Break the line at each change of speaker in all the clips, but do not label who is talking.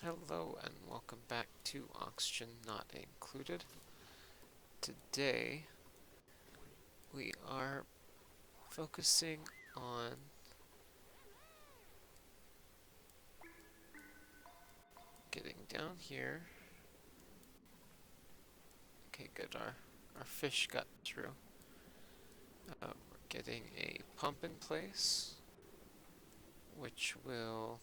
Hello and welcome back to Oxygen Not Included. Today we are focusing on getting down here. Okay, good, our fish got through. We're getting a pump in place, which will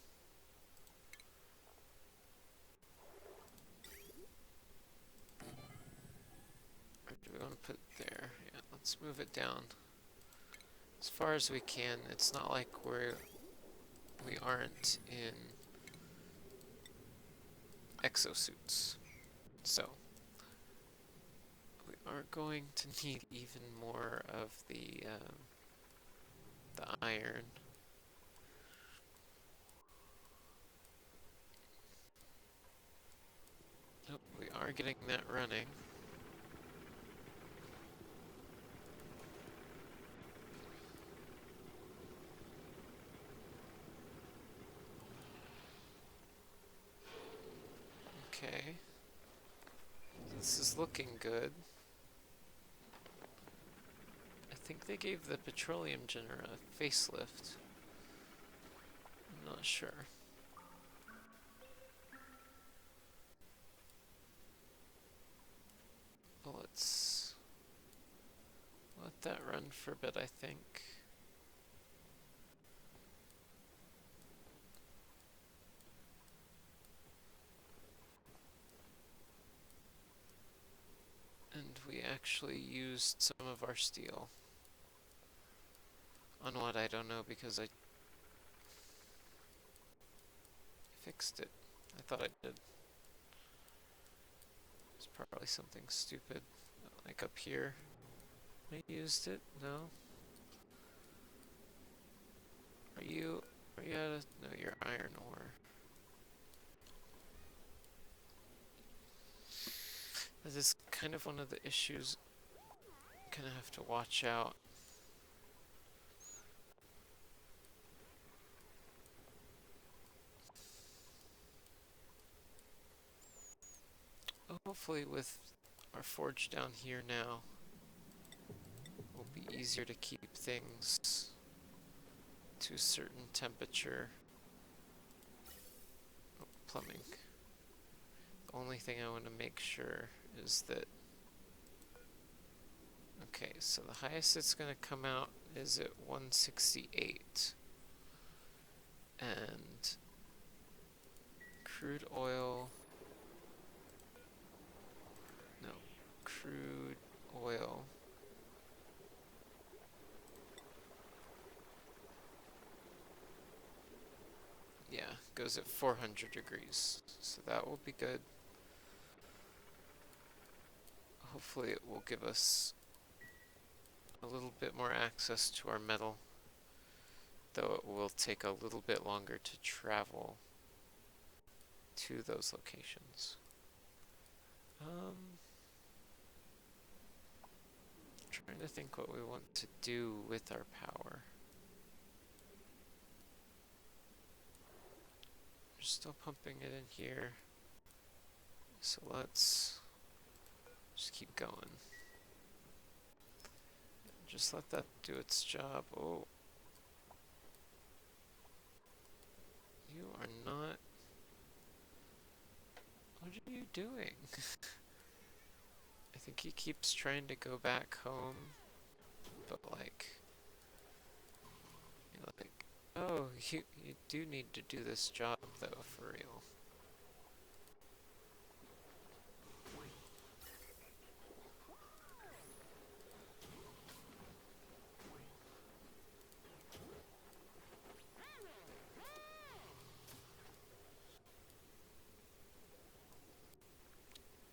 or do we want to put it there? Yeah, let's move it down as far as we can. It's not like we aren't in exosuits, so we are going to need even more of the iron. Oh, we are getting that running. Okay. This is looking good. I think they gave the petroleum generator a facelift. I'm not sure. But let's let that run for a bit, I think. And we actually used some of our steel. On what, I don't know, because I fixed it. I thought I did. It's probably something stupid. Like up here. I used it? No? Are you out of, no, you're iron ore. This is kind of one of the issues. Kind of have to watch out. Hopefully with our forge down here now, it will be easier to keep things to a certain temperature. Oh, plumbing. The only thing I want to make sure is that, okay, so the highest it's going to come out is at 168. And crude oil, no, crude oil yeah, goes at 400 degrees, so that will be good. Hopefully it will give us a little bit more access to our metal, though it will take a little bit longer to travel to those locations. Trying to think what we want to do with our power. We're still pumping it in here, so let's just keep going. Just let that do its job. Oh. You are not... What are you doing? I think he keeps trying to go back home, but like... You're like, oh, you do need to do this job though, for real.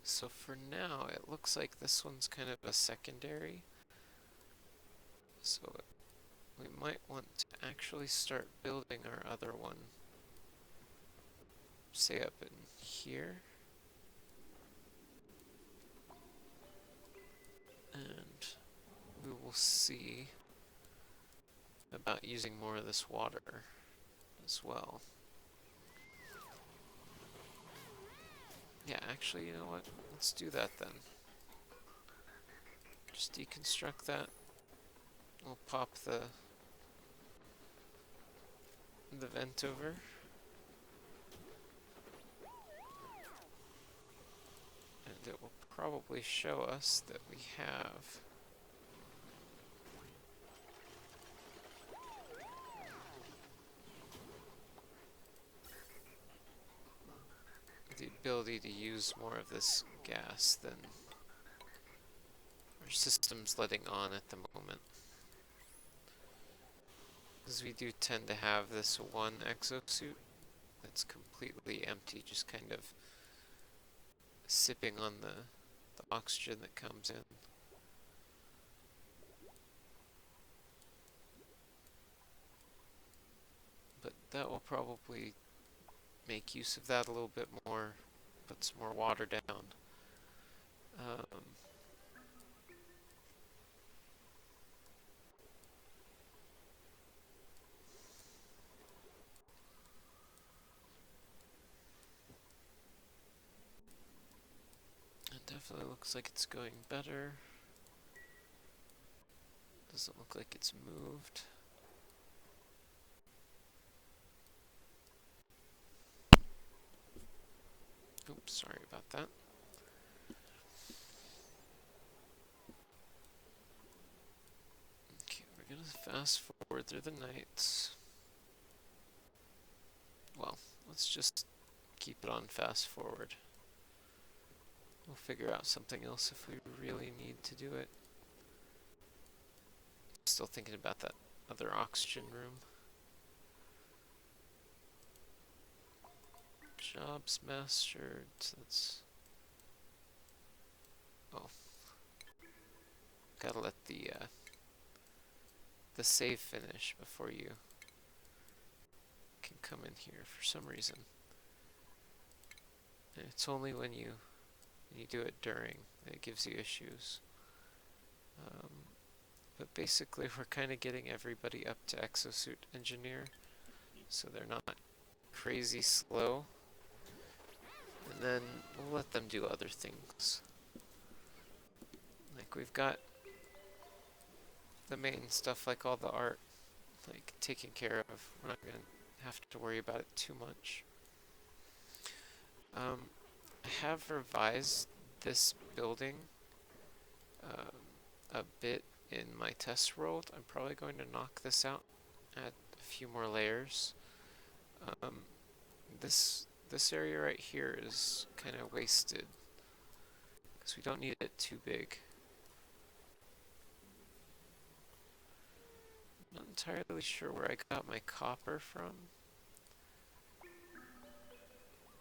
So for now, it looks like this one's kind of a secondary. So we might want to actually start building our other one. Say up in here. And we will see about using more of this water as well. Actually, you know what? Let's do that then. Just deconstruct that. We'll pop the vent over. And it will probably show us that we have the ability to use more of this gas than our system's letting on at the moment. Because we do tend to have this one exosuit that's completely empty, just kind of sipping on the oxygen that comes in. But that will probably make use of that a little bit more, put some more water down. It definitely looks like it's going better. Doesn't look like it's moved. Oops, sorry about that. Okay, we're gonna fast forward through the nights. Well, let's just keep it on fast forward. We'll figure out something else if we really need to do it. Still thinking about that other oxygen room. Jobs mastered, so that's... Oh. Gotta let the save finish before you can come in here for some reason. And it's only when you do it during that it gives you issues. But basically we're kind of getting everybody up to exosuit engineer, so they're not crazy slow. And then we'll let them do other things. Like we've got the main stuff, like all the art, like taken care of. We're not gonna have to worry about it too much. I have revised this building a bit in my test world. I'm probably going to knock this out, add a few more layers. This area right here is kind of wasted because we don't need it too big. Not entirely sure where I got my copper from,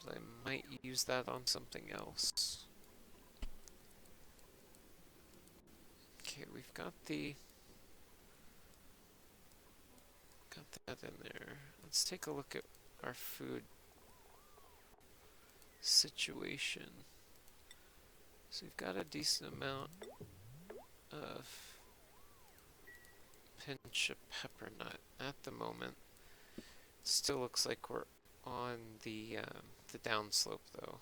but I might use that on something else. Okay, we've got that in there. Let's take a look at our food situation. So we've got a decent amount of pinch of pepper nut at the moment. It still looks like we're on the downslope though.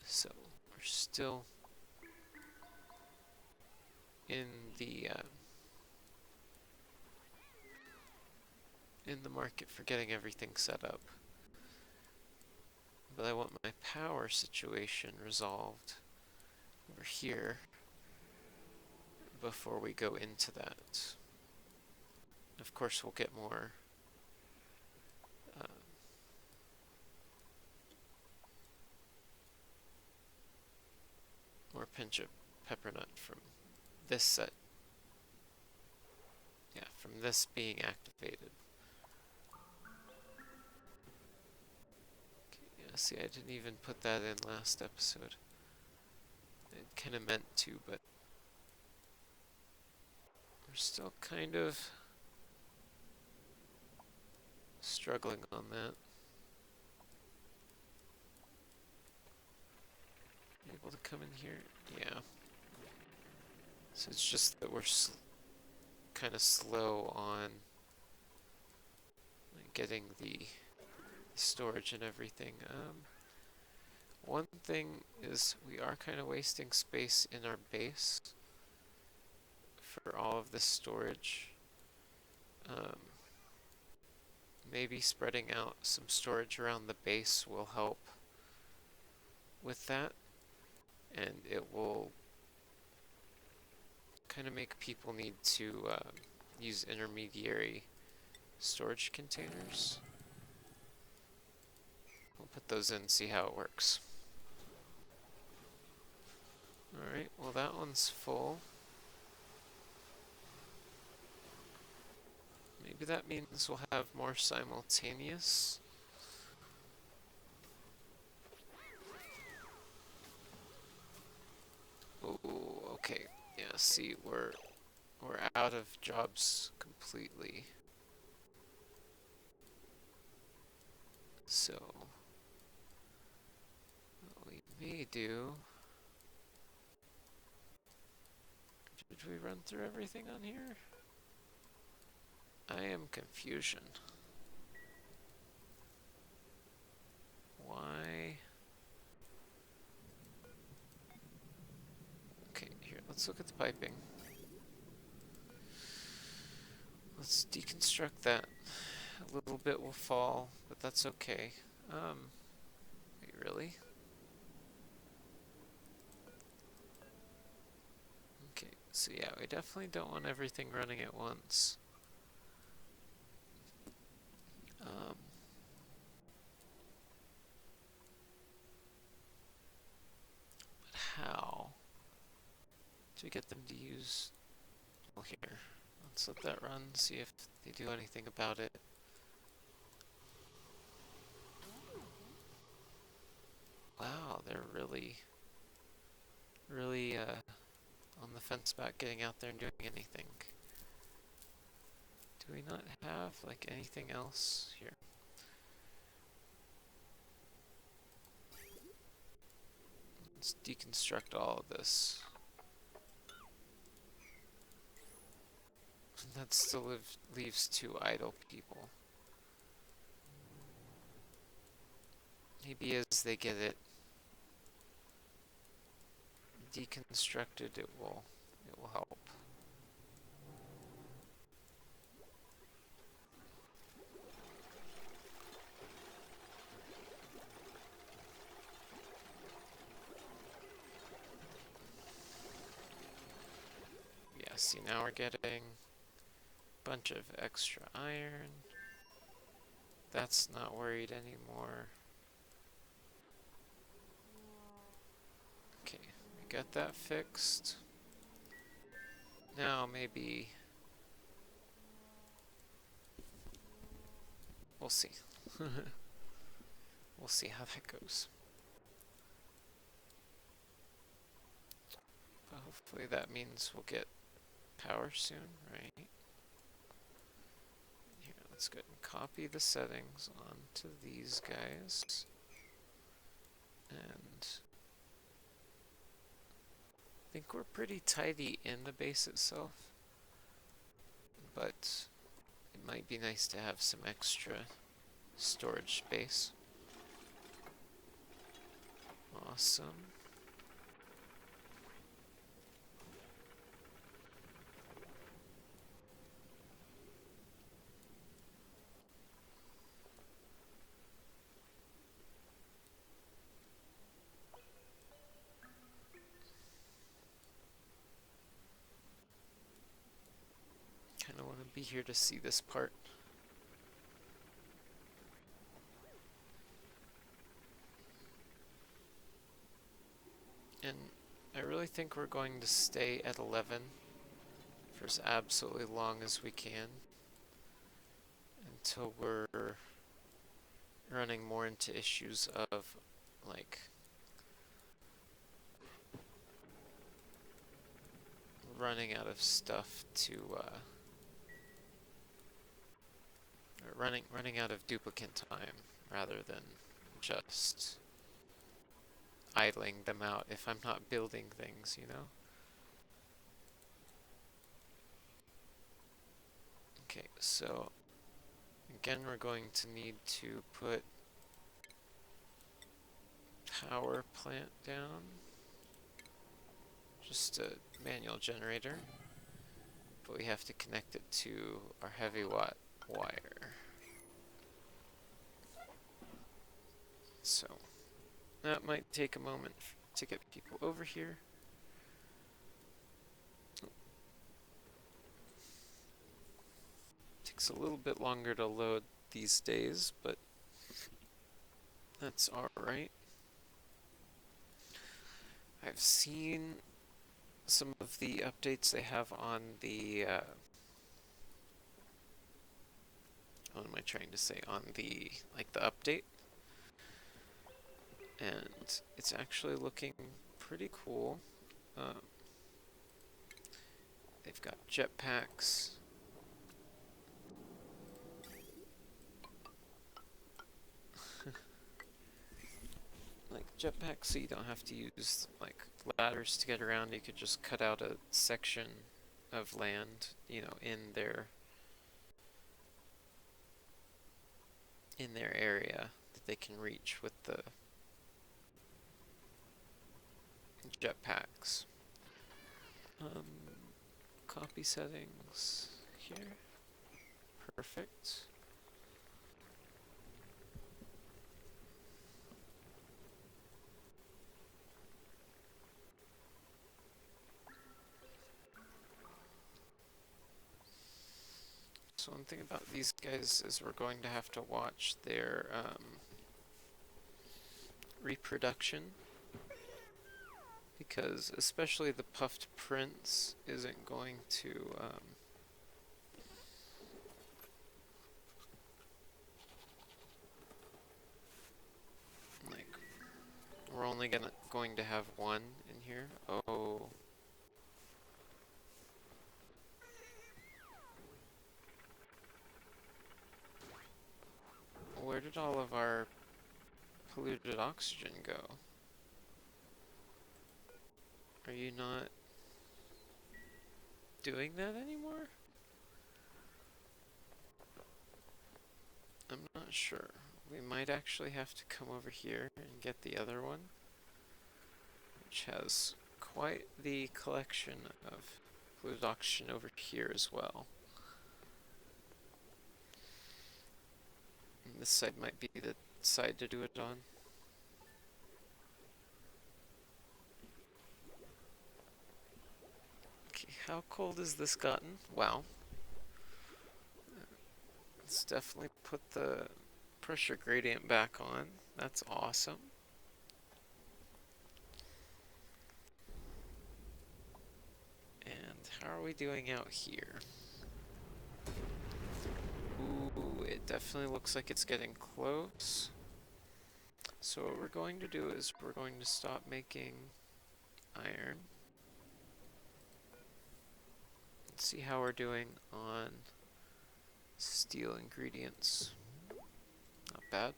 So we're still in the market for getting everything set up. But I want my power situation resolved over here before we go into that. Of course, we'll get more pinch of pepper nut from this set. Yeah, from this being activated. Okay, yeah, see, I didn't even put that in last episode. I kind of meant to, but we're still kind of struggling on that. Able to come in here? Yeah. So it's just that we're kind of slow on getting the storage and everything. One thing is we are kind of wasting space in our base for all of this storage. Um, Maybe spreading out some storage around the base will help with that, and it will kind of make people need to use intermediary storage containers. We'll put those in and see how it works. Alright, well that one's full. Maybe that means we'll have more simultaneous. Oh, okay. Yeah, see, we're out of jobs completely. So, what we may do... Did we run through everything on here? I am confusion. Why? Okay, here, let's look at the piping. Let's deconstruct that. A little bit will fall, but that's okay. Wait, really? Okay, so yeah, we definitely don't want everything running at once. But how do we get them to use... Well, here, let's let that run, see if they do anything about it. Wow, they're really on the fence about getting out there and doing anything. Do we not have, like, anything else? Here. Let's deconstruct all of this. That still leaves 2 idle people. Maybe as they get it deconstructed, it will help. Yeah, see, now we're getting a bunch of extra iron. That's not worried anymore. Okay, we got that fixed. Now maybe... We'll see. We'll see how that goes. But hopefully that means we'll get power soon, right? Here, let's go ahead and copy the settings onto these guys. And I think we're pretty tidy in the base itself, but it might be nice to have some extra storage space. Awesome. Kinda wanna be here to see this part. And I really think we're going to stay at 11 for as absolutely long as we can until we're running more into issues of, like, running out of stuff to or running out of duplicate time rather than just idling them out if I'm not building things, you know? Okay, so again we're going to need to put power plant down. Just a manual generator. But we have to connect it to our heavy watt wire. So that might take a moment to get people over here. Takes a little bit longer to load these days, but that's alright. I've seen some of the updates they have on the, what am I trying to say, on the, like the update. And it's actually looking pretty cool. They've got jetpacks. Like jetpacks, so you don't have to use like ladders to get around. You could just cut out a section of land, you know, in their area that they can reach with the jetpacks. Copy settings here. Perfect. So one thing about these guys is we're going to have to watch their reproduction, because especially the puffed prince isn't going to like, we're only going to have one in here. Oh. Where did all of our polluted oxygen go? Are you not doing that anymore? I'm not sure. We might actually have to come over here and get the other one, which has quite the collection of polluted oxygen over here as well. And this side might be the side to do it on. Okay, how cold has this gotten? Wow. Let's definitely put the pressure gradient back on. That's awesome. And how are we doing out here? Ooh, it definitely looks like it's getting close. So what we're going to do is we're going to stop making iron. Let's see how we're doing on steel ingredients. Not bad.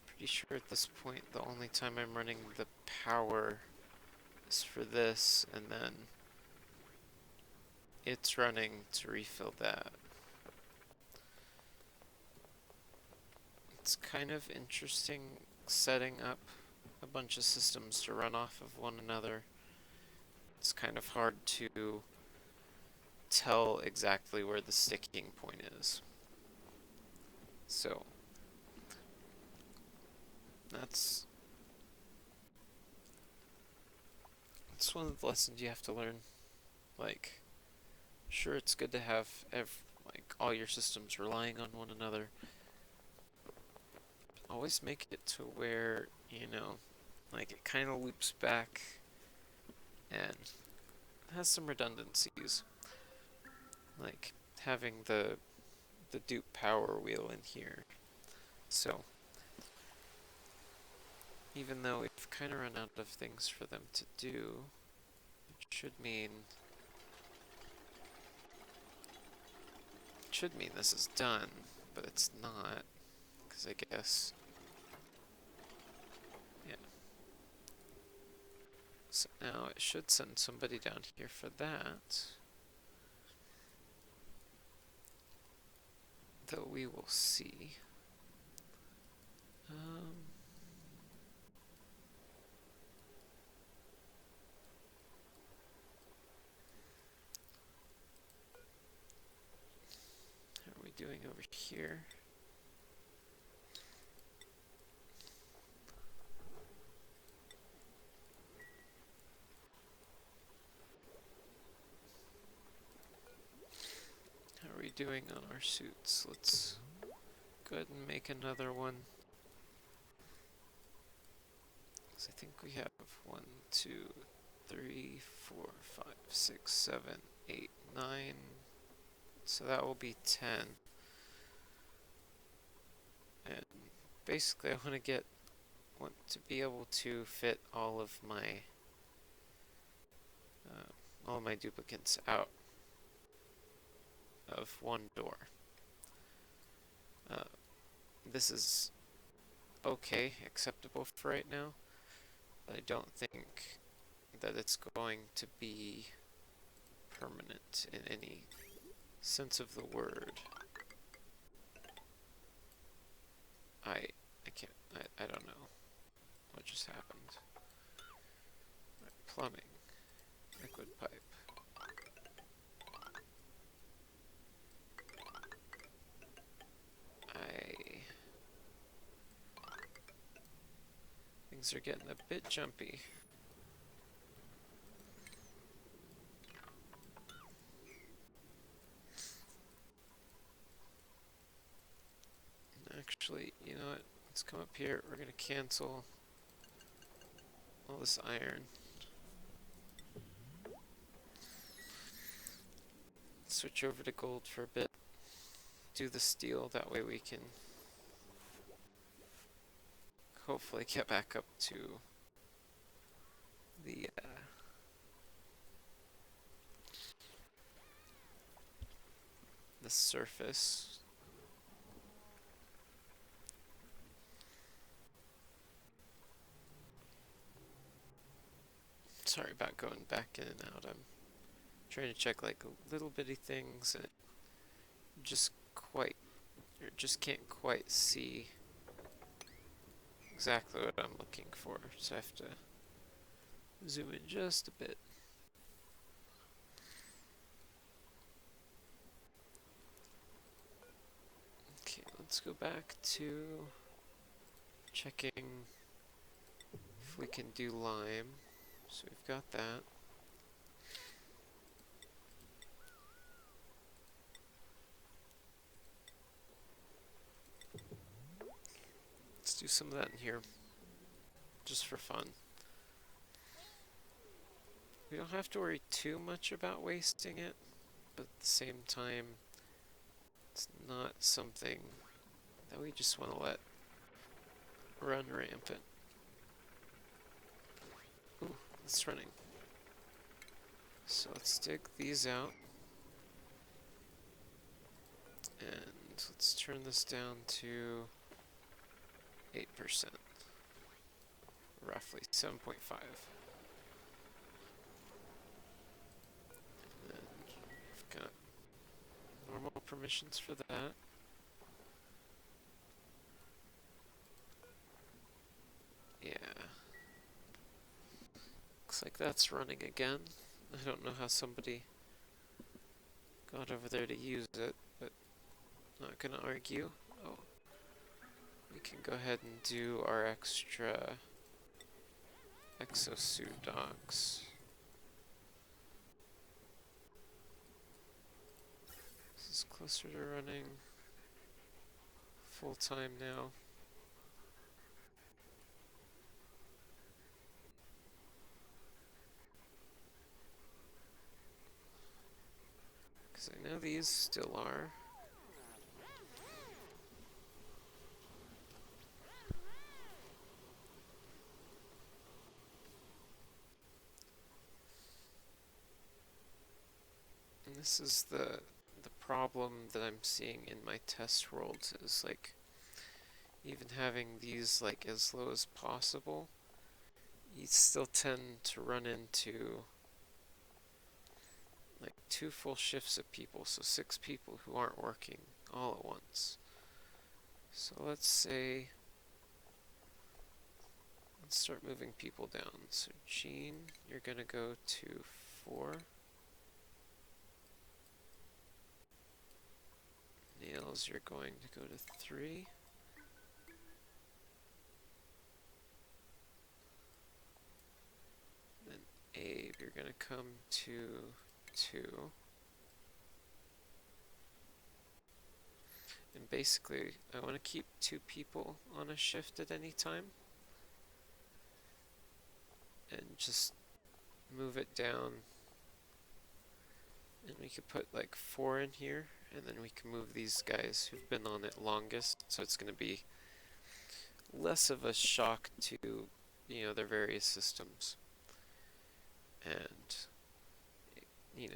Pretty sure at this point the only time I'm running the power is for this, and then it's running to refill that. It's kind of interesting setting up a bunch of systems to run off of one another. It's kind of hard to tell exactly where the sticking point is. So that's one of the lessons you have to learn. Like, sure, it's good to have like all your systems relying on one another. Always make it to where, you know, like it kind of loops back and has some redundancies. Like having the dupe power wheel in here. So even though we've kind of run out of things for them to do, it should mean this is done, but it's not, because I guess, yeah. So now it should send somebody down here for that. though we will see. How are we doing over here? How are we doing on our suits? Let's go ahead and make another one. So I think we have 1, 2, 3, 4, 5, 6, 7, 8, 9. So that will be 10. And basically I want to be able to fit all of my duplicates out of one door. This is okay, acceptable for right now, but I don't think that it's going to be permanent in any sense of the word. I don't know what just happened. Right, plumbing, liquid pipe. Things are getting a bit jumpy. Actually, you know what? Let's come up here. We're going to cancel all this iron. Switch over to gold for a bit. Do the steel. That way we can hopefully get back up to the surface. Sorry about going back in and out. I'm trying to check like little bitty things and just can't quite see exactly what I'm looking for, so I have to zoom in just a bit. Okay, let's go back to checking if we can do lime. So we've got that. Let's do some of that in here, just for fun. We don't have to worry too much about wasting it, but at the same time, it's not something that we just want to let run rampant. Ooh, it's running. So let's dig these out. And let's turn this down to 8%. Roughly 7.5. And we've got normal permissions for that. Yeah. Looks like that's running again. I don't know how somebody got over there to use it, but not gonna argue. Oh. We can go ahead and do our extra exosuit docks. This is closer to running full time now. Because I know these still are. And this is the problem that I'm seeing in my test worlds is like even having these like as low as possible, you still tend to run into like 2 full shifts of people, so 6 people who aren't working all at once. So let's say, let's start moving people down. So Gene, you're going to go to 4. Nails, you're going to go to 3. Then Abe, you're going to come to 2. And basically, I want to keep 2 people on a shift at any time. And just move it down. And we could put like 4 in here. And then we can move these guys who've been on it longest. So it's going to be less of a shock to, their various systems. And,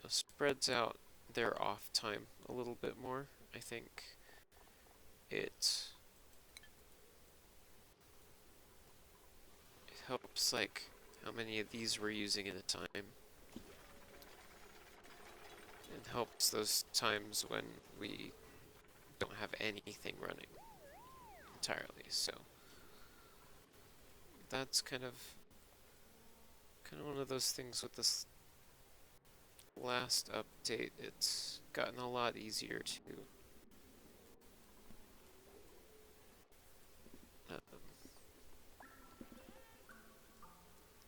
spreads out their off time a little bit more. I think it helps, like, how many of these we're using at a time. It helps those times when we don't have anything running entirely. So that's kind of one of those things with this last update. It's gotten a lot easier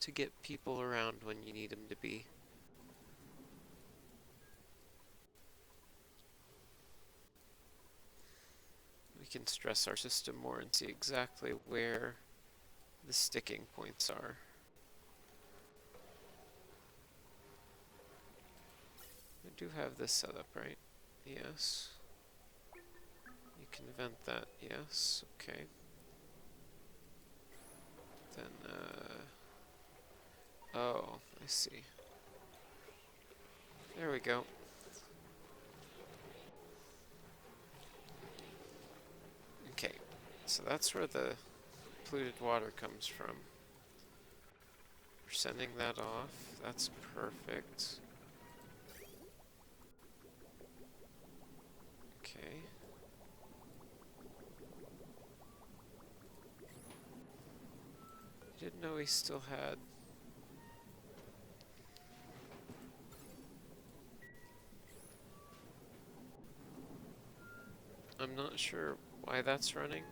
to get people around when you need them to be. We can stress our system more and see exactly where the sticking points are. We do have this set up, right? Yes. You can vent that, yes, okay. Then, oh, I see. There we go. Okay, so that's where the polluted water comes from. We're sending that off. That's perfect. Okay. I didn't know we still had... I'm not sure why that's running.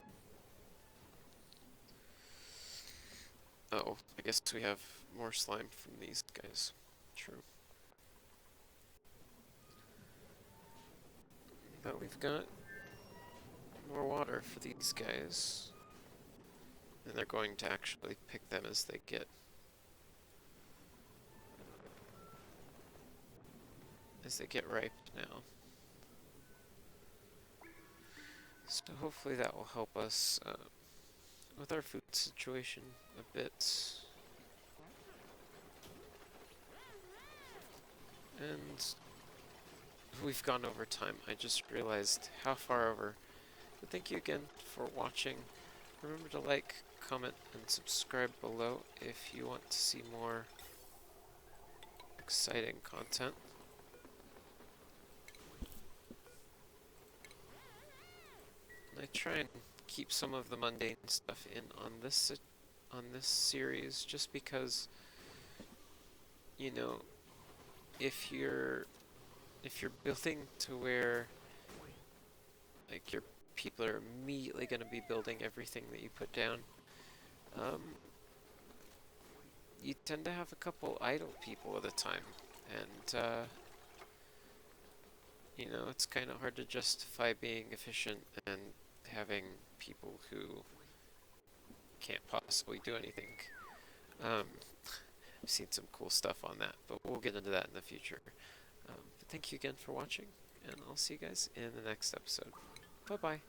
Oh, I guess we have more slime from these guys. True. But we've got more water for these guys. And they're going to actually pick them as they get ripe now. So hopefully that will help us with our food situation a bit. And we've gone over time. I just realized how far over. But thank you again for watching. Remember to like, comment, and subscribe below if you want to see more exciting content. And I try and keep some of the mundane stuff in on this series, just because, if you're building to where like your people are immediately going to be building everything that you put down, you tend to have a couple idle people at a time, and it's kind of hard to justify being efficient and having people who can't possibly do anything. I've seen some cool stuff on that, but we'll get into that in the future. But thank you again for watching, and I'll see you guys in the next episode. Bye-bye.